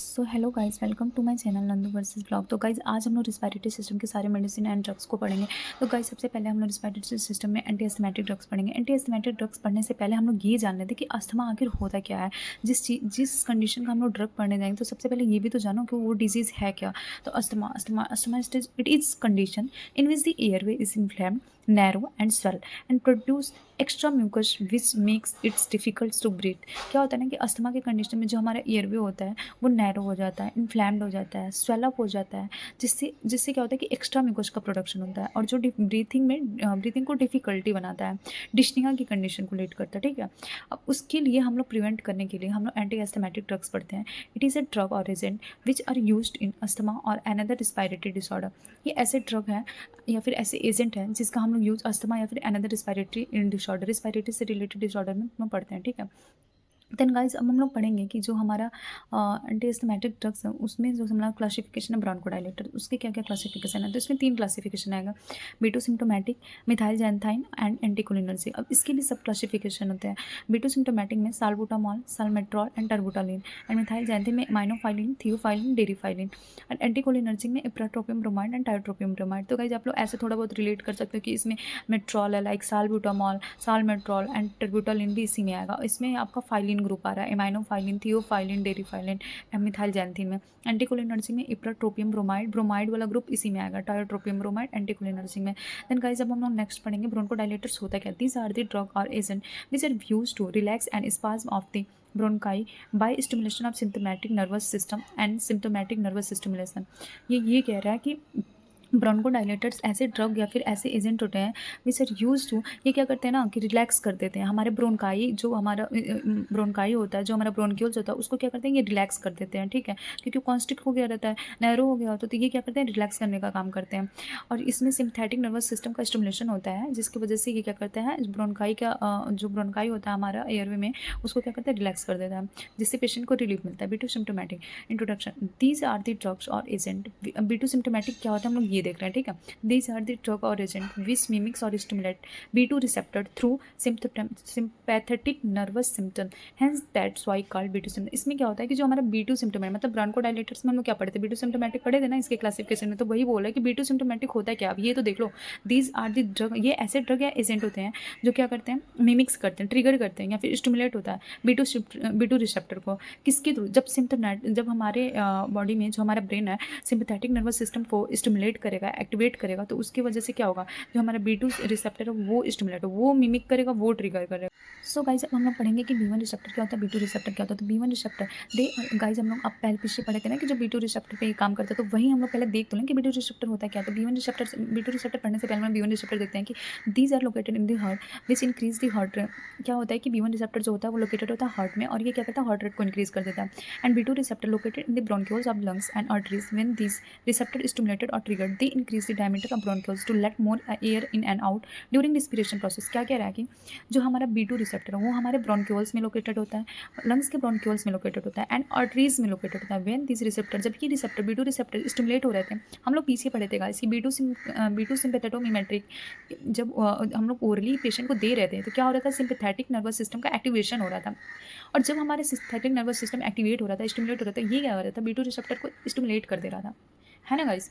So hello guys, welcome to my channel Nandu versus blog. तो guys आज हम लोग रिस्पायरेटरी सिस्टम के सारे मेडिसिन एंड ड्रग्स को पढ़ेंगे। तो गाइस सबसे पहले हम लोग रिस्पायरेटरी सिस्टम में एंटी एस्थमेटिक ड्रग्स पढ़ेंगे। एंटी एस्थमेटिक ड्रग्स पढ़ने से पहले हम लोग ये जान लेते हैं कि अस्थमा आखिर होता क्या है। जिस कंडीशन का हम लोग ड्रग पढ़ने जाएंगे तो सबसे पहले ये भी तो जानो कि वो डिजीज़ है क्या। तो asthma asthma asthma it is condition in which the airway is inflamed, narrow and swell and produce extra mucus which makes it difficult to breathe। क्या होता है ना कि अस्थमा के कंडीशन में जो हमारा एयरवे होता है वो नैरो हो जाता है, इन्फ्लैम्ड हो जाता है, स्वेलअप हो जाता है, जिससे जिससे क्या होता है कि एक्स्ट्रा म्यूकस का प्रोडक्शन होता है और जो ब्रीथिंग को डिफिकल्टी बनाता है, डिस्निया की कंडीशन को लीड करता है। ठीक है, अब उसके लिए हम लोग प्रिवेंट करने के लिए हम लोग एंटी एस्थमेटिक ड्रग्स पढ़ते हैं। इट इज़ अ ड्रग और agent which are used in asthma or another respiratory disorder. ये ऐसे ड्रग है या फिर ऐसे एजेंट हैं जिसका हम लोग यूज़ अस्थमा या फिर अनदर रिस्पायरेटरी डिसऑर्डर, रिस्पायरेटरी से रिलेटेड डिसऑर्डर में हम पढ़ते हैं। ठीक है, देन गाइज अब हम लोग पढ़ेंगे कि जो हमारा एंटी एस्थमेटिक ड्रग्स है उसमें जो हमारा क्लासिफिकेशन है ब्रोंकोडायलेटर, उसके क्या क्या क्लासिफिकेशन है। तो इसमें 3 क्लासिफिकेशन आएगा, Bittu symptomatic, methyl जैंथाइन and anticholinergic. अब इसके भी सब क्लासिफिकेशन होते हैं। बीटू सिम्टोमेटिक में साल्बुटामॉल, साल्मेट्रॉल एंड टर्बुटालिन, एंड मिथाइल जैंथाइन में माइनोफाइलिन, थियोफाइलिन, डेरिफाइलिन, एंड एंटीकोलिनर्जिक में ipratropium bromide and tiotropium bromide. तो गाइज आप लोग ऐसे थोड़ा बहुत रिलेट कर सकते हो कि इसमें मेट्रॉल है, लाइक साल्बुटामॉल, साल्मेट्रॉल एंड टर्बुटालिन भी इसी में आएगा। इसमें आपका फाइलिन ग्रुप आ रहा है, aminophylline, theophylline, deriphylline, methyl xanthine में। एंटीकोलिनर्जिक में इप्राट्रोपियम ब्रोमाइड, ब्रोमाइड वाला ग्रुप इसी में आएगा, टायोट्रोपियम ब्रोमाइड एंटीकोलिनर्जिक में। देन गाइस अब हम लोग नेक्स्ट पढ़ेंगे ब्रोंकोडायलेटर्स होता क्या। दीज आर द ड्रग और agent which are used to relax and spasm of the bronchi by stimulation of symptomatic nervous system and symptomatic nervous stimulation. ये कह रहा है कि ब्रोंकोडायलेटर्स ऐसे ड्रग या फिर ऐसे एजेंट होते हैं विच आर यूज टू, ये क्या करते हैं ना कि रिलैक्स कर देते हैं हमारे ब्रोंकाई, जो हमारा ब्रोंकाई होता है, जो हमारा ब्रोंक्यूल्स होता है उसको क्या करते हैं, ये रिलैक्स कर देते हैं। ठीक है, क्योंकि कॉन्स्ट्रिक्ट हो गया रहता है, नैरो हो गया होता है, तो ये क्या करते हैं, रिलैक्स करने का काम करते हैं। और इसमें सिम्पैथेटिक नर्वस सिस्टम का स्टिमुलेशन होता है जिसकी वजह से ये क्या करते हैं, ब्रोंकाई का जो ब्रोंकाई होता है हमारा एयरवे में उसको क्या करता है, रिलैक्स कर देता है, जिससे पेशेंट को रिलीफ मिलता है। B two symptomatic introduction, these are the drugs or agent. B two symptomatic क्या होता है हम लोग ये देख रहे हैं। ठीक है, these are the drug or agent which mimics or stimulate B2 receptor through sympathetic nervous symptom, hence that's why called B2 symptom। इसमें क्या होता है कि जो हमारा B2 सिम्टोम है, मतलब ब्रोंकोडायलेटर्स में हम लोग क्या पढ़े थे, B2 सिम्टोमेटिक पढ़े थे ना इसके क्लासिफिकेशन में। तो वही बोला है कि B2 सिम्टोमेटिक होता है क्या। अब ये तो देख लो, दीज आर द ड्रग, ये ऐसे ड्रग या एजेंट होते हैं जो क्या करते हैं, मिमिक्स करते हैं, ट्रिगर करते हैं या फिर स्टिमुलेट होता है B2 रिसेप्टर को। किसके थ्रू, जब हमारे बॉडी में जो हमारा ब्रेन है सिंपैथेटिक नर्वस सिस्टम को स्टिमुलेट करेगा, एक्टिवेट करेगा, तो उसकी वजह से क्या होगा, जो हमारा B2 रिसेप्टर है वो स्टिमुलेट, वो मिमिक करेगा, वो ट्रिगर करेगा। सो गाइज अब हम लोग पढ़ेंगे कि B1 रिसेप्टर क्या होता है, B2 रिसेप्टर क्या होता है। तो B1 रिसेप्टर दे गाइज हम लोग अब पहले पीछे पढ़े थे ना कि जो B2 रिसेप्टर पे ये काम करता है, तो वही हम लोग पहले देख तो लें कि B2 रिसेप्टर होता है क्या। तो B2 रिसेप्टर पढ़ने से पहले हम B1 रिसेप्टर देखते हैं कि these are located in the heart which increase the heart rate. क्या होता है कि B1 रिसेप्टर जो होता है वो लोकेटेड होता है हार्ट में और ये क्या करता है, हार्ट रेट को इंक्रीज कर देता है। And B2 receptor located in the bronchioles of lungs and arteries, when this receptor is stimulated or triggered, they increase the diameter of bronchioles to let more air in and out during respiration process। क्या कह रहा है कि जो हमारा B2 receptor है वो हमारे ब्रोंक्यूल्स में लोकेटेड होता है, लंग्स के ब्रोंक्यूल्स में लोकेटेड होता है एंड आर्टरीज में लोकेटेड होता है। व्हेन दिस रिसेप्टर, जब ये रिसेप्टर B2 रिसेप्टर स्टिमुलेट हो रहे थे, हम लोग पीछे पढ़े थे गाइस कि B2 सिम्पैथेटोमिमेट्रिक, जब हम लोग ओरली पेशेंट को दे रहे थे तो क्या हो रहा था, सिम्पैथेटिक नर्वस सिस्टम का एक्टिवेशन हो रहा था। और जब हमारे सिम्पैथेटिक नर्वस सिस्टम एक्टिवेट हो रहा था, स्टिमुलेट हो रहा था, ये क्या हो रहा था, B2 रिसेप्टर को स्टिमुलेट कर दे रहा था, है ना गाइस।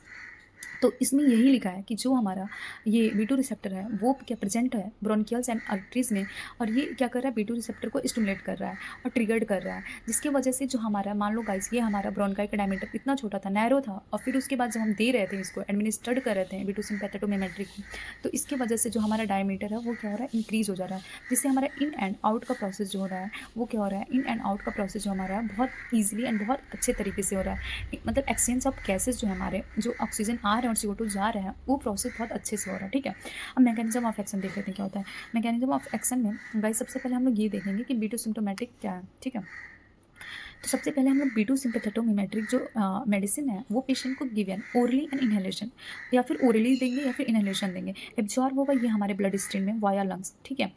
तो इसमें यही लिखा है कि जो हमारा ये B2 रिसेप्टर है वो क्या प्रेजेंट है ब्रोंकियल्स एंड आर्टरीज में, और ये क्या कर रहा है, B2 रिसेप्टर को स्टिमुलेट कर रहा है और ट्रिगर्ड कर रहा है, जिसकी वजह से जो हमारा, मान लो गाइस ये हमारा ब्रोंकाई का डायमीटर इतना छोटा था, नैरो था, और फिर उसके बाद जब हम दे रहे थे इसको, एडमिनिस्ट्रेट कर रहे थे B2 सिम्पैथेटोमिमेट्रिक, तो इसकी वजह से जो हमारा डायमीटर है वो क्या हो रहा है, इंक्रीज हो जा रहा है, जिससे हमारा इन एंड आउट का प्रोसेस जो हो रहा है वो क्या हो रहा है, इन एंड आउट का प्रोसेस जो हमारा है बहुत ईजिली एंड बहुत अच्छे तरीके से हो रहा है। मतलब एक्सचेंज ऑफ गैसेज जो हमारे, जो ऑक्सीजन आ रहे हैं और CO2 जा रहे हैं, वो प्रोसेस बहुत अच्छे से हो रहा है। ठीक है, अब मैकेनिज्म ऑफ एक्शन देख लेते हैं क्या होता है। मैकेनिज्म ऑफ एक्शन में गाइस सबसे पहले हम लोग ये देखेंगे कि B2 सिम्प्टोमेटिक क्या है। ठीक है, तो सबसे पहले हम लोग B2 सिम्पैथेटोमिमेट्रिक जो मेडिसिन है वो पेशेंट को गिवन ओरली एंड इनहेलेशन, या फिर ओरली देंगे या फिर इनहेलेशन देंगे। एब्जॉर्ब होगा ये हमारे ब्लड स्ट्रीम में वाया लंग्स। ठीक है,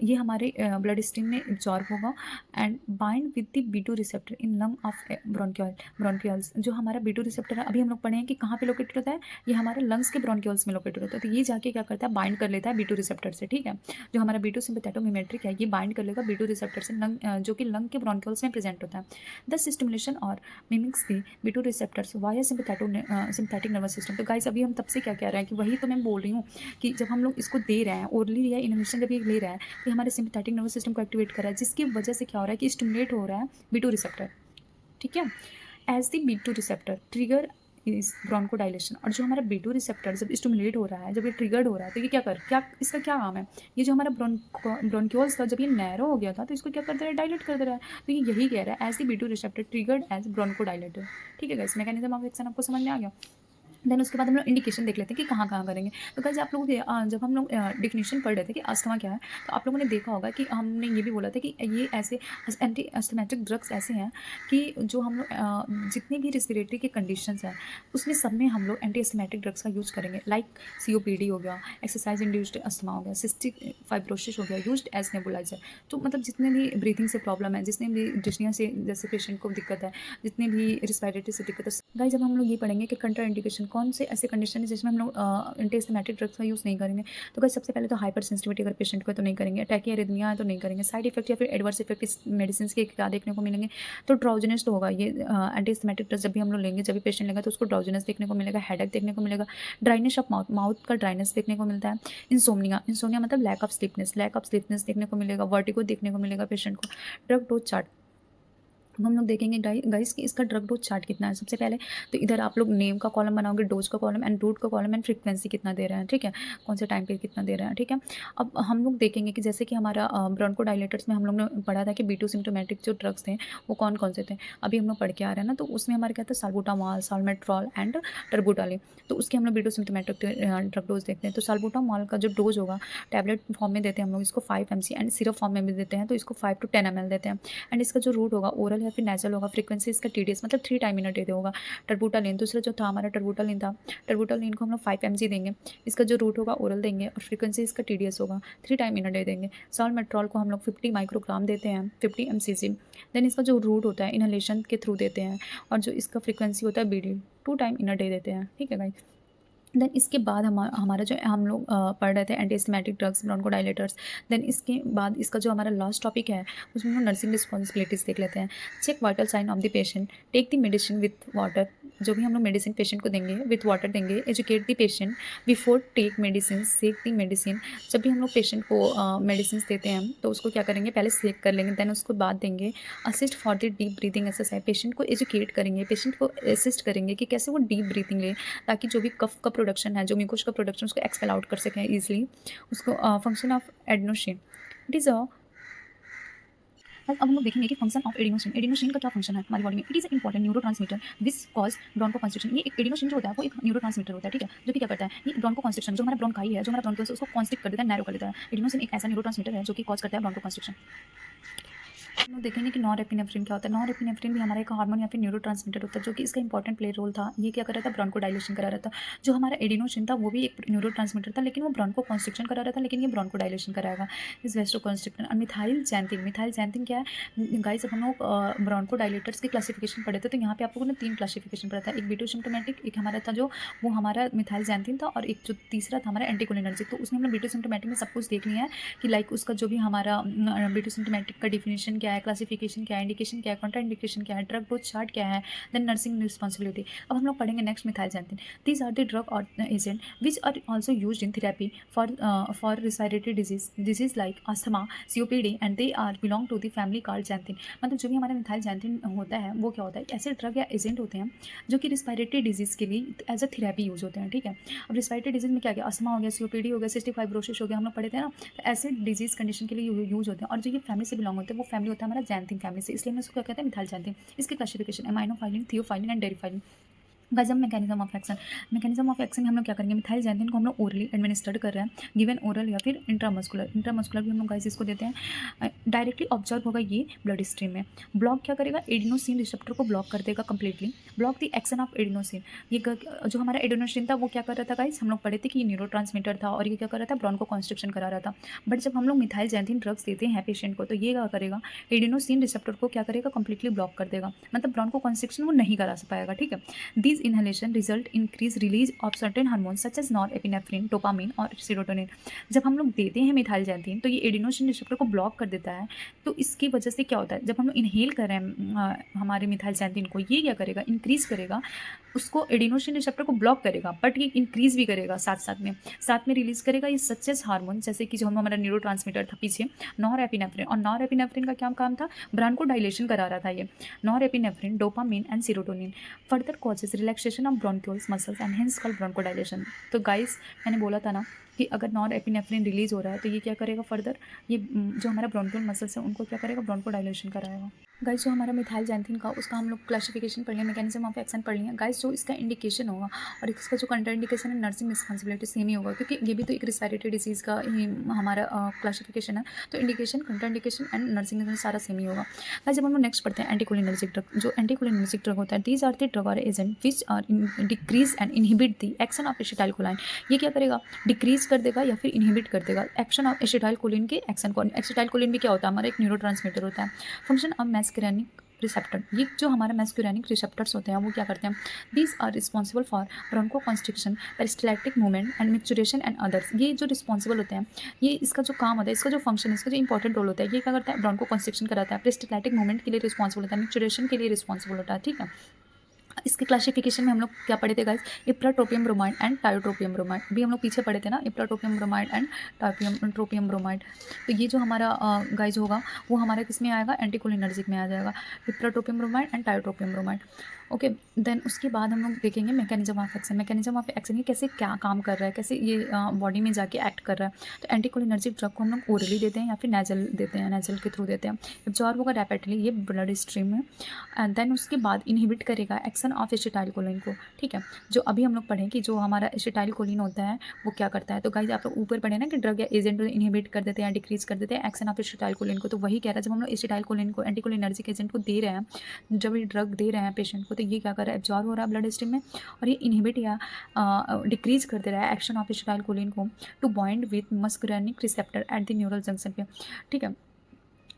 ये हमारे ब्लड स्ट्रीम में एब्जॉर्ब होगा and bind with the B2 receptor in lung of bronchioles. जो हमारा B2 रिसेप्टर है, अभी हम लोग पढ़े हैं कि कहाँ पे लोकेटेड होता है, ये हमारे लंग्स के ब्रोंक्यूल्स में लोकेटेड होता है। तो ये जाके क्या करता है, बाइंड कर लेता है B2 रिसेप्टर से। ठीक है, जो हमारा B2 सिम्पैथेटोमिमेट्रिक है ये बाइंड कर लेगा B2 रिसेप्टर से, लंग जो कि लंग के ब्रोंक्यूल्स में प्रेजेंट होता है। द स्टिमुलेशन और mimics the B2 receptors via sympathetic nervous system. तो गाइस अभी हम तब से क्या कह रहे हैं कि वही तो मैं बोल रही हूँ कि जब हम लोग इसको दे रहे हैं ओरली या इनहेलेशन जब ये ले रहा है तो हमारे सिंपैथेटिक नर्वस सिस्टम को एक्टिवेट कर रहा है, जिसकी वजह से क्या हो रहा है कि स्टिमुलेट हो रहा है B2 रिसेप्टर। ठीक है, as the B2 receptor trigger इस ब्रोंकोडाइलेशन। और जो हमारा B2 रिसेप्टर जब स्टिमुलेट हो रहा है, जब ये ट्रिगर्ड हो रहा है तो ये क्या इसका क्या काम है, ये जो हमारा ब्रोंक्यूल्स था जब ये नैरो हो गया था तो इसको क्या कर दे रहा है, डायलेट कर दे रहा है। तो ये यही कह रहा है as the B2 receptor triggered as bronchodilator. ठीक है गाइस, मैकेनिज्म ऑफ एक्शन आपको समझ में आ गया। देन उसके बाद हम लोग इंडिकेशन देख लेते हैं कि कहाँ करेंगे। तो गाइस आप लोगों के जब हम लोग डेफिनेशन पढ़ रहे थे कि अस्थमा क्या है, तो आप लोगों ने देखा होगा कि हमने ये भी बोला था कि ये ऐसे एंटी अस्थमेटिक ड्रग्स ऐसे हैं कि जो हम लोग जितने भी रेस्पिरेटरी के कंडीशंस हैं उसमें सब में हम लोग एंटी अस्थमेटिक ड्रग्स का यूज़ करेंगे। लाइक COPD हो गया, एक्सरसाइज इंड्यूस्ड अस्थमा हो गया, सिस्टिक फाइब्रोसिस हो गया, यूज्ड एज नेबुलाइजर। तो मतलब जितने भी ब्रीथिंग से प्रॉब्लम है, जितने भी डिस्निया से जैसे पेशेंट को दिक्कत है, जितने भी रिस्पिरेटरी से दिक्कत है, गाइस जब हम लोग ये पढ़ेंगे कि कंट्रा इंडिकेशन कौन से ऐसे कंडीशन है जिसमें हम लोग एंटी अस्थमेटिक ड्रग्स का यूज़ नहीं करेंगे। तो गाइस सबसे पहले तो हाइपर सेंसिटिविटी अगर पेशेंट को है तो नहीं करेंगे, टैकीआरिथमिया है तो नहीं करेंगे, साइड इफेक्ट या फिर एडवर्स इफेक्ट इस मेडिसिन के क्या देखने को मिलेंगे, तो ड्राउजीनेस तो होगा। ये एंटी अस्थमेटिक ड्रग्स जब भी हम लोग लेंगे, जब भी पेशेंट लेगा तो उसको ड्राउजीनेस देखने को मिलेगा, हेडेक देखने को मिलेगा, ड्राइनेस ऑफ माउथ का ड्राइनेस देखने को मिलता है, इंसोमिया मतलब लैक ऑफ स्लीपनेस देखने को मिलेगा, वर्टिगो देखने को मिलेगा पेशेंट को। ड्रग डोज चार्ट अब हम लोग देखेंगे गाइस कि इसका ड्रग डोज चार्ट कितना है। सबसे पहले तो इधर आप लोग नेम का कॉलम बनाओगे, डोज का कॉलम एंड रूट का कॉलम एंड फ्रीक्वेंसी कितना दे रहे हैं, ठीक है, कौन से टाइम पे कितना दे रहे हैं, ठीक है। अब हम लोग देखेंगे कि जैसे कि हमारा ब्रोंकोडाइलेटर्स में हम लोग ने पढ़ा था कि B2 सिम्प्टोमेटिक जो ड्रग्स थे वो कौन से थे, अभी हम लोग पढ़ के आ रहे हैं ना। तो उसमें हमारे क्या था, साल्बुटामॉल, साल्मेट्रॉल एंड टर्बुटालिन। तो उसके हम लोग B2 सिम्प्टोमेटिक ड्रग डोज देखते हैं। तो साल्बुटामॉल का जो डोज होगा टैबलेट फॉर्म में देते हैं हम लोग इसको 5 mg एंड सिरप फॉर्म में भी देते हैं तो इसको 5 to 10 ml देते हैं। एंड इसका जो रूट होगा ओरल या फिर नेजल होगा, फ्रीक्वेंसी इसका TDS मतलब 3 टाइम इन अ डे होगा। टर्बुटालिन दूसरा जो था हमारा टर्बुटालिन था, टर्बुटालिन को हम लोग 5 mg देंगे, इसका जो रूट होगा ओरल देंगे और फ्रीक्वेंसी इसका TDS होगा, 3 टाइम इन अ डे देंगे। साल्मेट्रॉल को हम लोग 50 माइक्रोग्राम देते हैं, 50 mcg। देन इसका जो रूट होता है इनहेलेशन के थ्रू देते हैं और जो इसका फ्रीक्वेंसी होता है BD 2 time in a day देते हैं, ठीक है गाइस। देन इसके बाद हमारा जो हम लोग पढ़ रहे थे anti asthmatic drugs, bronchodilators. Then इसके बाद इसका जो हमारा लास्ट टॉपिक है उसमें हम नर्सिंग रिस्पॉन्सिबिलिटीज़ देख लेते हैं। Check vital sign of the patient, take the medicine with water. जो भी हम लोग मेडिसिन पेशेंट को देंगे विथ वाटर देंगे। Educate the patient before take medicine, shake the medicine. जब भी हम लोग पेशेंट को मेडिसिन देते हैं तो उसको क्या करेंगे, पहले सेक कर लेंगे, देन उसको बाद देंगे। Assist for the deep breathing exercise, patient को एजुकेट करेंगे, पेशेंट को असिस्ट करेंगे कि कैसे वो डीप ब्रीथिंग ले, ताकि जो भी कफ का प्रोडक्शन है, जो म्यूकोस का प्रोडक्शन उसको एक्सपेल आउट कर सकें ईजिली। उसको function of adenosine, it is अब हम लोग देखेंगे कि फंक्शन ऑफ एडेनोसिन का क्या फंक्शन है हमारी बॉडी में। It is important neurotransmitter which cause bronchoconstriction. ये एक एडेनोसिन जो होता है वो एक न्यूरोट्रांसमीटर होता है, ठीक है, जो कि क्या करता है, ये ब्रोंकोकंस्ट्रिक्शन जो हमारा ब्रोंकाई है, जो हमारा ब्रोंकोस उसको कॉन्स्ट्रिक्ट कर देता है, नैरो कर देता है। एडेनोसिन एक ऐसा न्यूरोट्रांसमीटर है जो कि कॉज करता है ब्रोंकोकंस्ट्रिक्शन। हम लोग देखेंगे कि नॉरएपिनेफ्रिन क्या होता है। नॉरएपिनेफ्रिन भी हमारा एक हार्मोन या फिर न्यूरोट्रांसमीटर होता है जो कि इसका इंपॉर्टेंट प्ले रोल था। ये क्या कर रहा था, ब्रोंकोडाइलेशन करा रहा था। जो हमारा एडिनोसिन था वो भी एक न्यूरोट्रांसमीटर था लेकिन वो ब्रोंकोकंस्ट्रिक्शन करा रहा था, लेकिन ये ब्रोंकोडाइलेशन कराएगा, इस वेस्टोकंस्ट्रिक्शन। और मिथाइल क्या है गाइस, अब हम लोग ब्रोंकोडाइलेटर्स की क्लासिफिकेशन पढ़े थे तो यहाँ पे आप लोगों ने 3 क्लासिफिकेशन पढ़ा था। एक B2 सिम्प्टोमेटिक, एक हमारा था जो वो हमारा मिथाइल जैंथिन था, और एक जो तीसरा था हमारा एंटीकोलिनर्जिक। तो उसमें हमने B2 सिम्प्टोमेटिक में सब कुछ देख लिया है कि लाइक उसका जो भी हमारा B2 सिम्प्टोमेटिक का डिफिनेशन क्या है, क्लासिफिकेशन क्या है, इंडिकेशन क्या है, कॉन्ट्रा इंडिकेशन क्या है, ड्रग डोज चार्ट क्या है, देन नर्सिंग रिस्पॉन्सिबिलिटी। अब हम लोग पढ़ेंगे next methylxanthine. These are the drug और agent which are also used in therapy for respiratory disease like asthma, COPD and they are belong to the family called xanthine. मतलब जो भी हमारा मिथाइलजैंथिन होता है वो क्या होता है, ऐसे ड्रग या एजेंट होते हैं जो कि रिस्पिरेटरी डिजीज़ के लिए एज अ थेरेपी यूज होते हैं, ठीक है। अब रिस्पिरेटरी डिजीज में क्या क्या, अस्थमा हो गया, COPD हो गया, सिस्टिक फाइब्रोसिस हो गया, हम लोग पढ़े थे ना। तो ऐसे डिजीज कंडीशन के लिए यूज होते हैं, और जो ये फैमिली से बिलोंग होते हैं वो फैमिली होता है हमारा जैंथिन फैमिली से, इसलिए हम इसको क्या कहते हैं, मिथाइलजैंथिन। इसकी क्लासिफिकेशन एमाइनोफाइलिन, थियोफाइलिन एंड डेरिफाइलिन। गजब मैकेनिज्म ऑफ एक्शन में हम लोग क्या करेंगे, मिथाइलजैंथिन को हम लोग ओरली एडमिनिस्टर्ड कर रहे हैं, गिवन ओरल या फिर इंट्रामस्कुलर भी हम लोग गाइस इसको देते हैं। डायरेक्टली ऑब्जर्व होगा ये ब्लड स्ट्रीम में। ब्लॉक क्या करेगा, एडिनोसिन रिसेप्टर को ब्लॉक कर देगा completely. Block the action of adenosine, ये जो हमारा एडिनोसिन था वो क्या कर रहा था गाइस, हम लोग पढ़े थे कि ये न्यूरोट्रांसमीटर था और ये क्या कर रहा था, ब्रोंकोकंस्ट्रिक्शन करा रहा था। बट जब हम लोग मिथाइलजैंथिन ड्रग्स देते हैं पेशेंट को तो ये क्या करेगा, एडिनोसिन रिसेप्टर को क्या करेगा, कंप्लीटली ब्लॉक कर देगा, मतलब ब्रोंकोकंस्ट्रिक्शन वो नहीं करा पाएगा, ठीक है। These these inhalation result increase release of certain hormones such as norepinephrine, dopamine और serotonin। जब हम लोग देते हैं मिथाइलजैंथिन तो ये एडिनोसिन रिसेप्टर को ब्लॉक कर देता है। तो इसकी वजह से क्या होता है, जब हम लोग इनहेल कर रहे हैं हमारे मिथाइलजैंथिन को, ये क्या करेगा, इंक्रीज करेगा, उसको एडिनोसिन रिसेप्टर को ब्लॉक करेगा, बट ये इंक्रीज भी करेगा साथ में रिलीज करेगा ये सचेस हार्मोन, जैसे कि जो हमारा न्यूरोट्रांसमीटर था पीछे नॉरएपिनेफ्रिन। और नॉरएपिनेफ्रिन का क्या काम था, ब्रेन को डायलेशन करा रहा था ये norepinephrine, dopamine and serotonin further causes relaxation of bronchioles muscles and hence called ब्रोंकोडाइलेशन। तो गाइस मैंने बोला था ना कि अगर नॉरएपिनेफ्रिन रिलीज हो रहा है तो ये क्या करेगा, फर्दर ये जो हमारा ब्रोंक्यूल मसल्स है उनको क्या करेगा, ब्रोंकोडाइलेशन कराएगा। गाइस जो हमारा मिथाइलजैंथिन का उसका हम लोग क्लासिफिकेशन पढ़ लिया, मैकेनिज्म ऑफ एक्शन पढ़ लिया। गाइस जो इसका इंडिकेशन होगा और इसका जो कंट्रा इंडिकेशन है, नर्सिंग रिस्पॉन्सिबिलिटी सेम ही होगा, क्योंकि ये भी तो एक रिस्पिरेटरी डिजीज़ का ही हमारा क्लासिफिकेशन है। तो indication, contraindication and nursing सारा सेम ही होगा। गाइस जब हम लोग नेक्स्ट पढ़ते हैं एंटीकोलिनर्जिक ड्रग। जो एंटीकोलिनर्जिक ड्रग होता है, दीज आर द ड्रग और agent which are decrease and inhibit the action of acetylcholine. ये क्या करेगा, डिक्रीज कर देगा या फिर इनहिबिट कर देगा एक्शन ऑफ एसिटाइलकोलिन के एक्शन को। एसिटाइलकोलिन भी क्या होता है, हमारा एक न्यूरोट्रांसमीटर होता है। फंक्शन ऑफ मैस्करेनिक रिसेप्टर, ये जो हमारा मैस्कुरानिक रिसेप्टर्स होते हैं वो क्या करते हैं, these are responsible for broncho constriction, peristaltic movement and micturition and others. ये जो रिस्पॉन्सिबल होते हैं, ये इसका जो काम होता है, इसका जो फंक्शन है, इसका जो इंपॉर्टेंट रोल होता है, ये क्या करता है, ब्रोंको कॉन्स्ट्रिक्शन कराता है, पेरिस्टैल्टिक मूवमेंट के लिए रिस्पॉन्सिबल होता है, मिक्चुरेशन के लिए रिस्पॉन्सिबल होता है। ठीक है, इसके क्लासिफिकेशन में हम लोग क्या पढ़े थे guys, ipratropium bromide and tiotropium bromide भी हम लोग पीछे पढ़े थे ना, ipratropium bromide and tiotropium bromide. तो ये जो हमारा गाइस होगा वो हमारा किस में आएगा, एंटीकोलिनर्जिक में आ जाएगा, ipratropium bromide and tiotropium bromide. Okay, then उसके बाद हम लोग देखेंगे mechanism of action. Mechanism of action ये कैसे क्या काम कर रहा है, कैसे ये बॉडी में जाके एक्ट कर रहा है। तो एंटीकोलिनर्जिक ड्रग को हम लोग ओरली देते हैं या फिर नेजल देते हैं, नेजल के थ्रू देते हैं। एब्जॉर्ब होगा रैपिडली ये ब्लड स्ट्रीम में, एंड देन उसके बाद इनहिबिट करेगा एक्शन ऑफ एसिटाइलकोलिन को। ठीक है, जो अभी हम लोग पढ़ें कि जो हमारा एसिटाइलकोलिन होता है वो क्या करता है। तो गाइस आप लोग ऊपर पढ़े ना कि ड्रग या एजेंट इनहिबिट कर देते हैं, डिक्रीज कर देते हैं एक्शन ऑफ एसिटाइलकोलिन को। तो वही कह रहा है, जब हम लोग एसिटाइलकोलिन को एंटीकोलिनर्जिक एजेंट को दे रहे हैं, जब ये ड्रग दे रहे हैं पेशेंट को, तो ये क्या कर रहा है, एब्जॉर्ब हो रहा है ब्लड स्ट्रीम में और ये इनहिबिट या डिक्रीज कर दे रहा है एक्शन ऑफ एसिटाइलकोलिन को to bind with muscarinic receptor at the neural junction पे। ठीक है,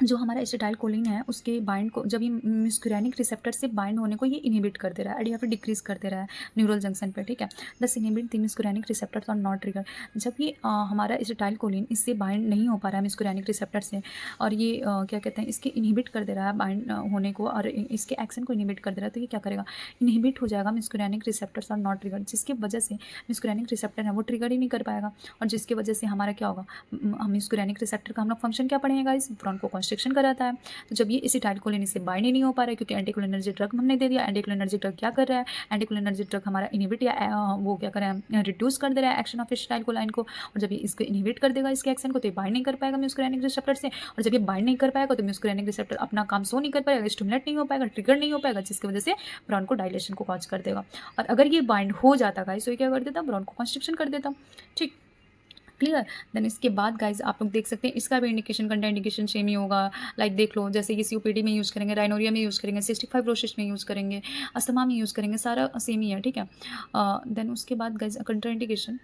जो हमारा एसिटाइलकोलिन है उसके बाइंड को, जब ये म्यूस्कुरानिक रिसेप्टर से बाइंड होने को ये इनहिबिट कर दे रहा है या फिर डिक्रीज कर दे रहा है न्यूरल जंक्शन पे। ठीक है, दस इनहिबिट द म्यूस्कुरानिक रिसेप्टर्स और नॉट ट्रिगर। जब ये हमारा एसिटाइलकोलिन इससे बाइंड नहीं हो पा रहा है म्यूस्कुरानिक रिसेप्टर से, और ये क्या कहते हैं, इसके इनहिबिट कर दे रहा है बाइंड होने को और इसके एक्शन को इनहिबिट कर दे रहा है, तो ये क्या करेगा, इनहिबिट हो जाएगा म्यूस्कुरानिक रिसेप्टर्स और नॉट ट्रिगर, जिसकी वजह से म्यूस्कुरानिक रिसेप्टर है वो ट्रिगर ही नहीं कर पाएगा, और जिसकी वजह से हमारा क्या होगा, म्यूस्कुरानिक रिसेप्टर का हम लोग फंक्शन क्या पढ़ेंगे गाइस, ब्रोंको कॉन्स्ट्रिक्शन कराता है। तो जब ये एसिटाइलकोलिन इससे बाइंड ही नहीं हो पा रहा है, क्योंकि एंटीकोलिनर्जिक ड्रग हमने दे दिया, एंटीकोलिनर्जिक ड्रग क्या कर रहा है, एंटीकोलिनर्जिक ड्रग हमारा इनहिबिट या वो क्या कर रहा है, रिड्यूस कर दे रहा है एक्शन ऑफ एसिटाइलकोलाइन को, और जब ये इसको इनहिबिट कर देगा इसके एक्शन को, तो ये बाइंड नहीं कर पाएगा म्यूस्कुरानिक रिसेप्टर से, और जब ये बाइंड नहीं कर पाएगा तो म्यूस्कुरानिक रिसेप्टर अपना काम सो नहीं कर पाएगा, स्टिमुलेट नहीं हो पाएगा, ट्रिगर नहीं हो पाएगा, जिसकी वजह से ब्रोंको डायलेशन को कॉज कर देगा। और अगर ये बाइंड हो जाता गाइस तो ये क्या कर देता, ब्रोंको कॉन्स्ट्रिक्शन कर देता। ठीक, क्लियर। देन इसके बाद गाइज आप लोग देख सकते हैं इसका भी इंडिकेशन, कंट्रा इंडिकेशन सेम ही होगा। लाइक देख लो, जैसे कि सीओपीडी में यूज़ करेंगे, राइनोरिया में यूज़ करेंगे, सिस्टिक फाइब्रोसिस में यूज़ करेंगे, अस्थमा में यूज़ करेंगे, सारा सेम ही है। ठीक है, देन उसके बाद गाइज कंट्रा इंडिकेशन,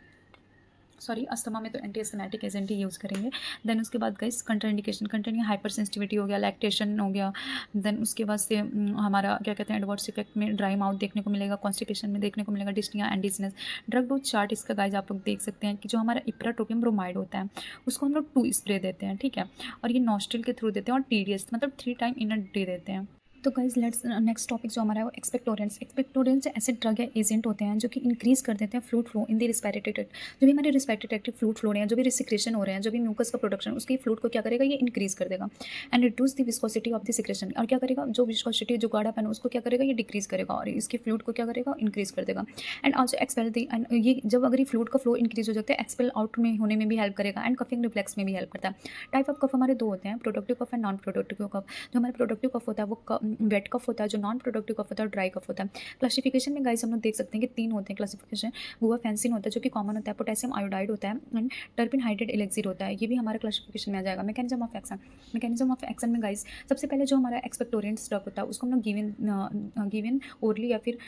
सॉरी अस्थमा में तो एंटी एस्थमेटिक एजेंट ही यूज़ करेंगे। देन उसके बाद गाइस कंट्रा इंडिकेशन, कंट्रा हाइपर सेंसिटिविटी हो गया, लैक्टेशन हो गया, देन उसके बाद से हमारा क्या कहते हैं, एडवर्स इफेक्ट में ड्राई माउथ देखने को मिलेगा, कॉन्स्टिपेशन में देखने को मिलेगा, dyspnoea and dizziness. Drug dose chart इसका गाइस आप लोग देख सकते हैं कि जो हमारा इप्राट्रोपियम ब्रोमाइड होता है उसको हम लोग 2 स्प्रे देते हैं। ठीक है, और ये नॉस्ट्रिल के थ्रू देते हैं, और TDS मतलब 3 टाइम इन अ डे देते हैं। तो गाइज लेट्स नेक्स्ट टॉपिक जो हमारा है वो एक्सपेक्टोरेंट्स। एक्सपेक्टोरेंट्स ऐसे ड्रग या एजेंट होते हैं जो कि इंक्रीज कर देते हैं fluid flow in the respiratory tract. जो भी हमारे रिस्पिरेटरी ट्रैक्ट फ्लूइड फ्लो रहे हैं, जो भी रिसिक्रेशन हो रहे हैं, जो भी म्यूकस का प्रोडक्शन, उसकी फ्लूइड को क्या करेगा, ये इंक्रीज कर देगा। And reduce the viscosity of the secretion, और क्या करेगा, जो विस्कोसिटी जो गाढ़ापन है उसको क्या करेगा, ये डिक्रीज करेगा, और इसकी फ्लूइड को क्या करेगा, इंक्रीज कर देगा। And also expel the, and ये जब अगर ये फ्लूइड का फ्लो इंक्रीज हो जाता है, एक्सपेल आउट में होने में भी हेल्प करेगा, एंड कफिंग रिफ्लेक्स में भी हेल्प करता है। टाइप ऑफ कफ हमारे 2 होते हैं, productive cough and non productive cough. जो हमारा प्रोडक्टिव कफ होता है वो वेट कफ होता है, जो नॉन प्रोडक्टिव कफ होता है ड्राई कफ होता है। क्लासिफिकेशन में गाइस हम लोग देख सकते हैं कि 3 होते हैं क्लासिफिकेशन। गुआफेंसिन होता है जो कि कॉमन होता है, पोटेशियम आयोडाइड होता है, एंड टर्पिन हाइड्रेट एलेक्सिर होता है, ये भी हमारे क्लासिफिकेशन में आ जाएगा। Mechanism of action, mechanism of action में गाइस सबसे पहले जो हमारा एक्सपेक्टोरेंट्स ड्रग होता है उसको हम लोग गिवन ओरली या फिर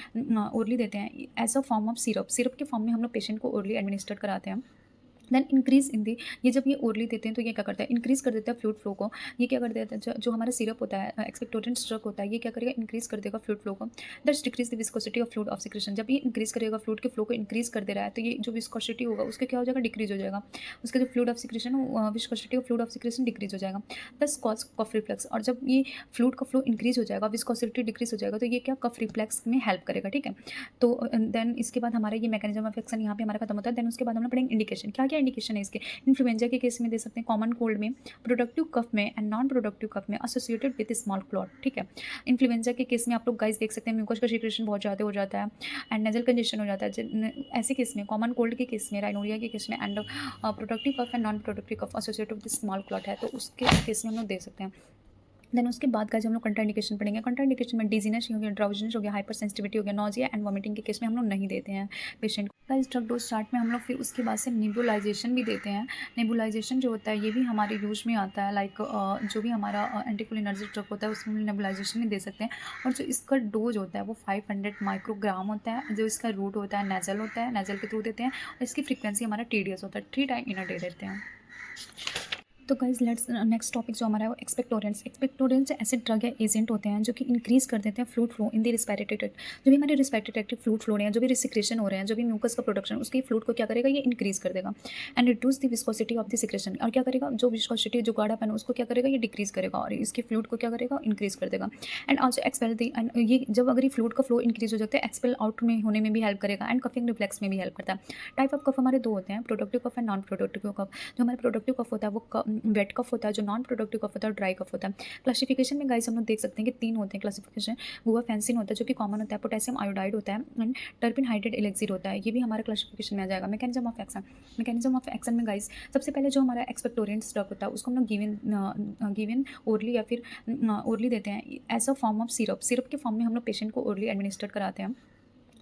ओरली देते हैं as a form of syrup. Syrup के फॉर्म में हम लोग पेशेंट को ओरली एडमिनिस्टर कराते हैं। देन इंक्रीज इन दी, ये जब ये ओरली देते हैं तो ये क्या करता है, इंक्रीज कर देता है फ्लूइड फ्लो को। ये क्या कर देता है, जो हमारा सिरप होता है, एक्सपेक्टोरेंट स्ट्रक होता है, ये क्या करेगा, इंक्रीज कर देगा फ्लूइड फ्लो को। That's decrease the viscosity of fluid of secretion. जब ये इंक्रीज करेगा फ्लूइड के फ्लो को इंक्रीज कर दे रहा है, तो ये जो विस्कोसिटी होगा उसके क्या हो जाएगा, डिक्रीज हो जाएगा। उसका जो fluid of secretion, viscosity of fluid of secretion decrease हो जाएगा। दस कॉज कफ रिफ्लेक्स। और जब ये फ्लूइड का फ्लो इंक्रीज हो जाएगा, विस्कोसिटी डिक्रीज हो जाएगा, तो ये क्या कफ रिफ्लेक्स में हेल्प करेगा। ठीक है, तो देन इसके बाद हमारा ये मैकेनिज्म ऑफ एक्शन यहाँ पे हमारा खत्म होता है। देन उसके बाद हम लोग पढ़ेंगे इंडिकेशन। क्या क्या इंडिकेशन है इसके। इन्फ्लुएंजा के केस में दे सकते हैं, कॉमन कोल्ड में, प्रोडक्टिव कफ में एंड नॉन प्रोडक्टिव कफ में एसोसिएटेड विद स्मॉल क्लॉट। ठीक है, इन्फ्लुएंजा के केस में आप लोग गाइस देख सकते हैं म्यूकस का सिक्रेशन बहुत ज़्यादा हो जाता है एंड नेजल कंजेशन हो जाता है। ऐसे केस में, कॉमन कोल्ड के केस में, राइनोरिया के केस में and productive cough and non productive cough associated with small clot है, तो उसके केस में हम लोग दे सकते हैं। देन उसके बाद का जब हम लोग कंट्राइंडिकेशन पढ़ेंगे, कंट्राइंडिकेशन में डिजीनेस हो गया, ड्राउजीनेस हो गया, हाइपर सेंसिटिविटी हो गया, नोजिया एंड वॉमिटिंग के केस में हम लोग नहीं देते हैं पेशेंट को। इस ड्रग डोज स्टार्ट में हम लोग फिर उसके बाद से नेबुलाइजेशन भी देते हैं। नेबुलाइजेशन जो होता है ये भी हमारे यूज में आता है, लाइक जो भी हमारा एंटीकोलिनर्जिक ड्रग होता है उसमें हम नेबुलाइजेशन भी दे सकते हैं। और जो इसका डोज होता है वो 500 माइक्रोग्राम होता है। जो इसका रूट होता है नेजल होता है, नेजल के थ्रू देते हैं। और इसकी फ्रीक्वेंसी हमारा TDS होता है, 3 टाइम इन अ डे देते हैं। तो गाइज लेट्स नेक्स्ट टॉपिक जो हमारा है वो एक्सपेक्टोरेंट्स। एक्सपेक्टोरेंट्स ऐसे ड्रग या एजेंट होते हैं जो कि इंक्रीज कर देते हैं fluid flow in the respiratory tract. जो भी हमारे रिस्पिरेटरी ट्रैक्ट फ्लूइड फ्लो रहे हैं, जो भी रिसिक्रेशन हो रहे हैं, जो भी म्यूकस का प्रोडक्शन, उसके फ्लूइड को क्या करेगा, ये इंक्रीज कर देगा and reduce the viscosity of the secretion. और क्या करेगा, जो विस्कोसिटी, जो गाढ़ापन है उसको क्या करेगा, ये डिक्रीज करेगा और इसके फ्लूइड को क्या करेगा, इंक्रीज कर देगा। And also expel the, and ये जब अगर ये फ्लूइड का फ्लो इंक्रीज हो जाता है, एक्सपेल आउट में होने में भी हेल्प करेगा एंड कफिंग रिफ्लेक्स में भी हेल्प करता है। टाइप ऑफ कफ हमारे दो होते हैं, productive cough and non productive cough. जो हमारा प्रोडक्टिव कफ होता है वो वेट कफ होता है, जो नॉन प्रोडक्टिव कफ होता है ड्राई कफ होता है। क्लासिफिकेशन में गाइस हम लोग देख सकते हैं कि 3 होते हैं क्लासिफिकेशन। गुआफेंसिन होता है जो कि कॉमन होता है, पोटेशियम आयोडाइड होता है एंड टर्पिन हाइड्रेट एलेक्सिर होता है। ये भी हमारा क्लासिफिकेशन में आ जाएगा। Mechanism of action, mechanism of action में गाइस सबसे पहले जो हमारा एक्सपेक्टोरेंट ड्रग होता है उसको हम लोग गिवन ओरली या फिर ओरली देते हैं as a form of syrup. Syrup के फॉर्म में हम लोग पेशेंट को ओरली एडमिनिस्टर कराते हैं।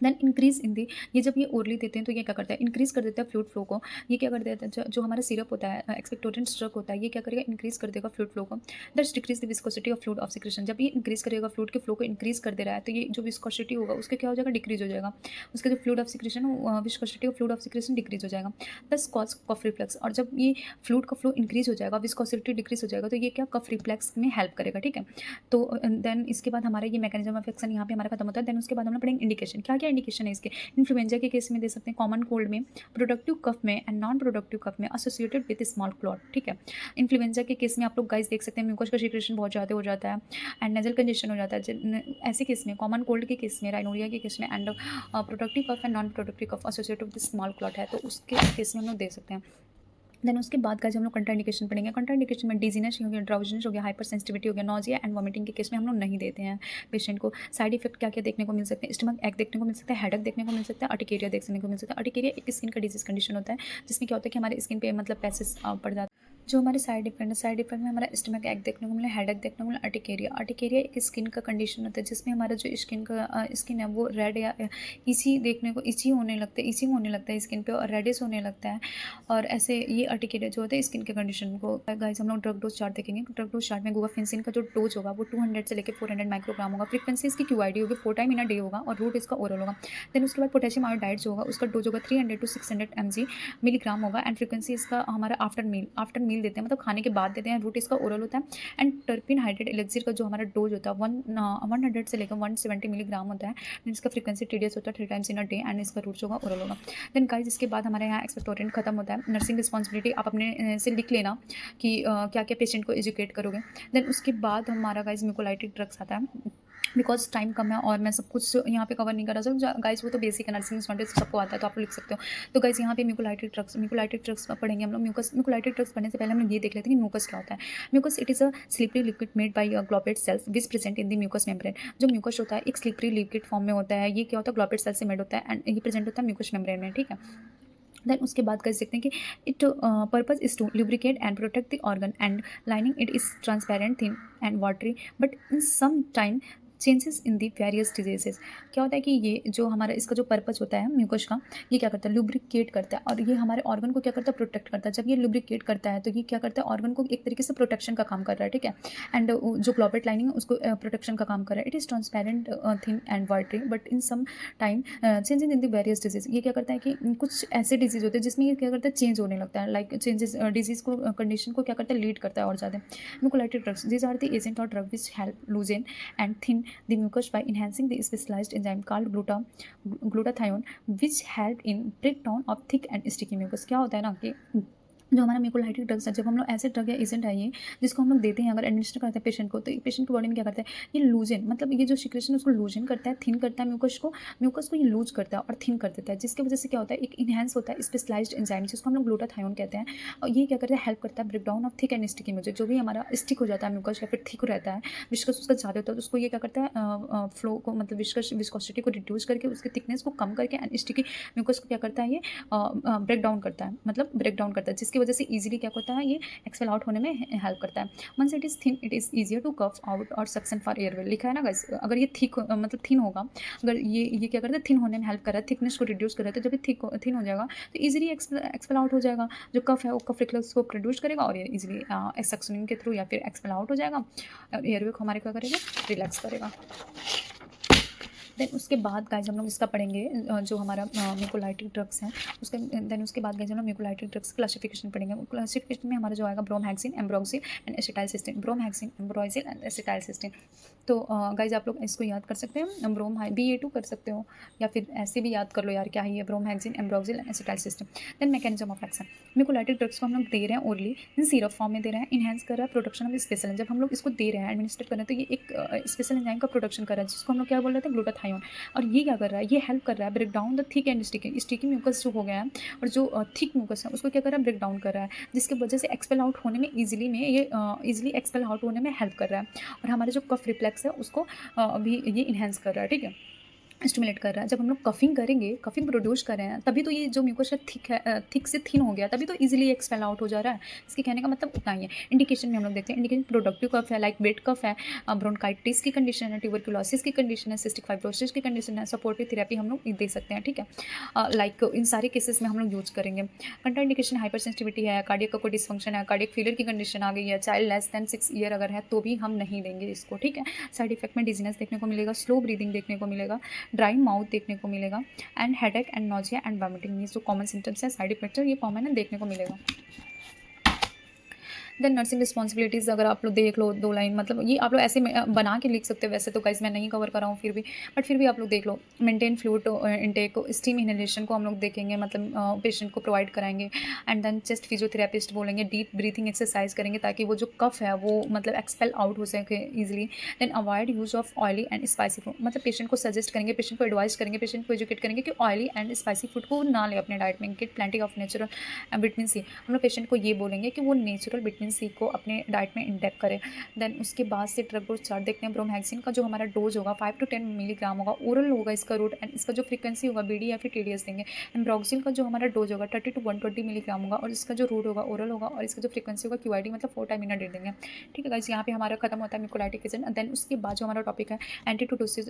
देन इंक्रीज इन दी, ये जब ये ओरली देते हैं तो ये क्या करता है, इंक्रीज कर देता है फ्लूइड फ्लो को। ये क्या कर देता है, जो हमारा सिरप होता है, एक्सपेक्टोरेंट ड्रग होता है, ये क्या करेगा, इंक्रीज कर देगा फ्लूइड फ्लो को। That's decrease the viscosity of fluid of secretion. जब ये इंक्रीज करेगा फ्लूइड के फ्लो को इंक्रीज कर दे रहा है, तो ये जो विस्कोसिटी होगा उसका क्या हो जाएगा, डिक्रीज हो जाएगा। उसका जो fluid of secretion, viscosity of fluid of secretion decrease हो जाएगा। दस कॉज कफ रिफ्लेक्स। और जब ये फ्लूइड का फ्लो इंक्रीज हो जाएगा, विस्कोसिटी डिक्रीज हो जाएगा, तो ये क्या कफ रिफ्लेक्स में हेल्प करेगा। ठीक है, तो देन इसके बाद हमारा ये मैकेनिज्म ऑफ एक्शन यहाँ पे हमारा खत्म होता है। देन उसके बाद हम लोग पढ़ेंगे इंडिकेशन। क्या क्या इंडिकेशन है इसके। इन्फ्लुएंजा के केस में दे सकते हैं, कॉमन कोल्ड में, प्रोडक्टिव कफ में एंड नॉन प्रोडक्टिव कफ में एसोसिएटेड विद स्मॉल क्लॉट। ठीक है, इन्फ्लुएंजा के केस में आप लोग गाइस देख सकते हैं म्यूकस का सिक्रेशन बहुत ज़्यादा हो जाता है एंड नेजल कंजेशन हो जाता है। ऐसे केस में, कॉमन कोल्ड के केस में, राइनोरिया के केस में and productive cough and non productive cough associated with small clot है, तो उसके केस में हम लोग दे सकते हैं। देन उसके बाद का जब हम लोग कंट्राइंडिकेशन पढ़ेंगे, कंट्राइंडिकेशन में डिजीनेस हो गया, ड्राउजीनेस हो गया, हाइपर सेंसिटिविटी हो गया, नोजिया एंड वॉमिटिंग के केस में हम लोग नहीं देते हैं पेशेंट को। साइड इफेक्ट क्या क्या देखने को मिल सकते हैं, स्टमक एक देखने को मिल सकता है, हेडेक देखने को मिल सकता है, अर्टिकेरिया देखने को मिल सकता है। अर्टिकेरिया एक स्किन का डिजीज कंडीशन होता है जिसमें क्या होता है कि हमारे स्किन पे मतलब पैसेस पड़ जाते हैं। जो हमारे साइड इफेक्ट है, साइड इफेक्ट में हमारा स्टमक एक देखने को मिला, हेडेक देखने को मिला, अर्टिकेरिया। अर्टिकेरिया एक स्किन का कंडीशन होता है जिसमें हमारा जो स्किन है वो रेड या इची देखने को, इची होने लगता है, इचिंग होने लगता है स्किन पे और रेडिश होने लगता है। और ऐसे ये अर्टिकेरिया जो होता है स्किन के कंडीशन को। गाइस हम लोग ड्रग डोज चार्ट देखेंगे। ड्रग डोज चार्ट में गुआफेंसिन का जो डोज होगा वो 200 से लेकर 400 माइक्रोग्राम होगा। फ्रीक्वेंसी इसकी QID होगी, 4 टाइम इन अ डे होगा और रूट इसका ओरल होगा। देन उसके बाद पोटेशियम आयोडाइड जो होगा उसका डोज होगा 300 to 600 mg मिलीग्राम होगा एंड फ्रीक्वेंसी इसका हमारा आफ्टर मील देते हैं, मतलब खाने के बाद देते हैं। रूट इसका ओरल होता है एंड टर्पिन हाइड्रेट एलेक्सिर का जो हमारा डोज होता है 100 से लेकर 170 मिलीग्राम होता है। इसका फ्रीक्वेंसी TDS होता है 3 times in a day and इसका रूट जो होगा ओरल होगा। देन गाइस इसके बाद हमारे यहाँ एक्सपेक्टोरेंट खत्म होता है। नर्सिंग रिस्पॉन्सिबिलिटी आप अपने से लिख लेना कि क्या क्या पेशेंट को एजुकेट करोगे। देन उसके बाद हमारा गाइस म्यूकोलाइटिक ड्रग्स आता है। बिकॉज टाइम कम है और मैं सब कुछ यहाँ पे कवर नहीं करा सकता गाइस, वो तो बेसिक है, नर्सिंग स्टूडेंट सबको आता है तो आप लिख सकते हो। तो गाइस यहाँ पे म्यूकोलाइटिक ड्रग्स पढ़ेंगे हम लोग। म्यूकोलाइटिक ड्रग्स पढ़ने से पहले हम लोग ये देख लेते हैं कि म्यूकस क्या होता है। Mucus it is a slippery liquid made by goblet cells which present in the mucus membrane. जो म्यूकस होता है एक स्लिपरी लिक्विड फॉर्म में होता है। ये क्या होता है, ग्लोपेट सेल से मेड होता है एंड ये प्रेजेंट होता है म्यूकस मेम्ब्रेन में। ठीक है, देन उसके बाद कर सकते हैं कि it purpose is to lubricate and protect the organ and lining it is transparent thin and watery but in some time changes in the various diseases. क्या होता है कि ये जो हमारा इसका जो पर्पस होता है म्यूकस का, ये क्या करता है, लुब्रिकेट करता है और ये हमारे ऑर्गन को क्या करता है, प्रोटेक्ट करता है। जब ये लुब्रिकेट करता है तो ये क्या करता है, ऑर्गन को एक तरीके से प्रोटेक्शन का काम कर रहा है, ठीक है। एंड जो ग्लोबेट लाइनिंग है उसको प्रोटेक्शन का काम कर रहा है। It is transparent, thin and watery, but in some time changing in the various disease. ये क्या करता है कि कुछ ऐसे डिजीज होते हैं जिसमें ये क्या करता है, चेंज होने लगता है, लाइक चेंजेस डिजीज को कंडीशन को क्या करता है, लीड करता है और ज़्यादा। Mucolytic drugs, these are the agent और drug which help loosen and thin the mucus by enhancing the specialized enzyme called glutathione, which help in breakdown of thick and sticky mucus। क्या होता है ना कि जो हमारा म्यूकोलाइटिक ड्रग्स है, जब हम लोग ऐसे ड्रग या एजेंट है ये जिसको हम लोग देते हैं, अगर एडमिनिस्टर करते हैं पेशेंट को, तो पेशेंट की बॉडी में क्या करता है, ये लूजन, मतलब ये जो सिक्रेशन है उसको लूजन करता है, थिन करता है म्यूकस को ये लूज करता है और थिन कर देता है, जिसकी वजह से क्या होता है, एक इनहेंस होता है स्पेशलाइज्ड एंजाइम जिसको हम लोग ग्लूटाथायोन कहते हैं। और ये क्या करता है, हेल्प करता है breakdown of thick and sticky mucus. जो भी हमारा स्टिक हो जाता है म्यूकस या फिर थिक रहता है, विस्कस उसका ज़्यादा होता है, तो उसको ये क्या करता है, फ्लो को, मतलब विस्कोसिटी को रिड्यूस करके उसकी थिकनेस को कम करके एंड स्टिकी म्यूकस को क्या करता है, ये ब्रेक डाउन करता है, मतलब ब्रेक डाउन करता है, जिसकी वजह से ईजिली क्या होता है, ये एक्सपेल आउट होने में हेल्प करता है। Once it is thin it is easier to cough out or suction for airway. लिखा है ना गाइस, अगर ये थिक मतलब थिन होगा, अगर ये क्या करता है, थिन होने में हेल्प कर रहा है, थिकनेस को रिड्यूस कर रहा है, तो जब ये थिन हो जाएगा तो ईजिली एक्सपेल आउट हो जाएगा। जो कफ है वो कफ रिफ्लेक्स को प्रोड्यूस करेगा और ये ईजिली सक्शनिंग के थ्रू या फिर एक्सपेल आउट हो जाएगा और एयरवे को हमारे क्या करेगा, रिलैक्स करेगा। देन उसके बाद गाइज हम लोग इसका पढ़ेंगे, जो हमारा म्यूकोलाइटिक ड्रग्स हैं उसका। देन उसके बाद गाइज हम लोग म्यूकोलाइटिक ड्रग्स क्लासिफिकेशन पढ़ेंगे। क्लासिफिकेशन में हमारा जो आएगा bromhexine, ambroxol and acetylcysteine. Bromhexine, ambroxol and acetylcysteine. तो गाइज आप लोग इसको याद कर सकते हैं, BA2 कर सकते हो या फिर ऐसे भी याद कर लो यार, क्या है ये, bromhexine, ambroxol and acetylcysteine. Then mechanism of action. Mucolytic drugs को हम लोग दे रहे हैं ओरली, सिरप फॉर्म में दे रहे हैं, इनहेंस कर रहा है प्रोडक्शन ऑफ स्पेशल। जब हम लोग इसको दे रहे हैं, एडमिनिस्टर कर रहे हैं, तो ये एक स्पेशल एंजाइम का प्रोडक्शन कर रहा है जिसको हम लोग क्या बोल रहे थे, ग्लूटाथायोन। और ये क्या कर रहा है, ये हेल्प कर रहा है break down the thick and sticky mucus जो हो गया है, और जो थिक म्यूकस है उसको क्या कर रहा है, ब्रेक डाउन कर रहा है, जिसकी वजह से एक्सपेल आउट होने में ईजिली एक्सपेल आउट होने में हेल्प कर रहा है। और हमारे जो कफ रिफ्लेक्स है उसको भी ये इन्हेंस कर रहा है, ठीक है, स्टिमुलेट कर रहा है। जब हम लोग कफिंग करेंगे, कफिंग प्रोड्यूस कर रहे हैं, तभी तो ये जो म्यूकस है थिक है, थिक से थिन हो गया, तभी तो इजीली एक्सपेल आउट हो जा रहा है। इसके कहने का मतलब उतना ही है। इंडिकेशन में हम लोग देखते हैं, इंडिकेशन प्रोडक्टिव कफ है, लाइक वेट कफ है, ब्रोंकाइटिस की कंडीशन है, ट्यूबरकुलोसिस की कंडीशन है, सिस्टिक फाइब्रोसिस की कंडीशन है, सपोर्टिव थेरेपी हम लोग दे सकते हैं, ठीक है। लाइक इन सारे केसेस में हम लोग यूज करेंगे। कंट्रा इंडिकेशन हाइपर सेंसिटिविटी है, कार्डियक का कोई डिसफंक्शन है, कार्डियक फेलियर की कंडीशन आ गई है, चाइल्ड लेस देन 6 ईयर अगर है तो भी हम नहीं लेंगे इसको, ठीक है। साइड इफेक्ट में डिजीनेस देखने को मिलेगा, स्लो ब्रीदिंग देखने को मिलेगा, ड्राई माउथ देखने को मिलेगा, and headache and nausea and vomiting. ये जो कॉमन सिम्टम्स है, साइड इफेक्ट है, ये कॉमन है, देखने को मिलेगा। देन नर्सिंग रिस्पॉन्सिबिलिटीज़ अगर आप लोग देख लो 2 लाइन, मतलब ये आप लोग ऐसे बना के लिख सकते हो, वैसे तो गाइस मैं नहीं कवर कर रहा हूँ फिर भी, बट फिर भी आप लोग देख लो। Maintain fluid intake, steam inhalation को हम लोग देखेंगे, मतलब पेशेंट को प्रोवाइड कराएंगे। एंड देन चेस्ट फिजियोथेरेपिस्ट बोलेंगे, डीप ब्रीथिंग एक्सरसाइज करेंगे ताकि वो जो कफ है वो मतलब एक्सपेल आउट हो सके easily. Then avoid use of oily and spicy food, मतलब पेशेंट को सजेस्ट करेंगे, पेशेंट को एडवाइस करेंगे, पेशेंट को एजुकेट करेंगे कि ऑयली एंड स्पाइसी फूड को ना ले अपने डाइट में। Get plenty of natural vitamin C, हम लोग पेशेंट को ये बोलेंगे कि वो नेचुरल विटामिन सी को अपने डाइट में इंटेक करें। देन उसके बाद से ड्रग डोज चार्ट देखते हैं। ब्रोमहेक्सिन का जो हमारा डोज होगा 5 to 10 मिलीग्राम होगा, ओरल होगा इसका रूट, एंड इसका जो फ्रीक्वेंसी होगा BD या फिर TDS देंगे। एम्ब्रोक्सिल का जो हमारा डोज होगा 30 to 120 मिलीग्राम होगा, और इसका जो रूट होगा ओरल होगा, और इसका जो फ्रीक्वेंसी होगा QID मतलब 4 टाइम इन अ डे देंगे, ठीक है गाइस। यहाँ पे हमारा खत्म होता है म्यूकोलाइटिक एजेंट। देन उसके बाद जो हमारा टॉपिक है एंटीटोटोसिस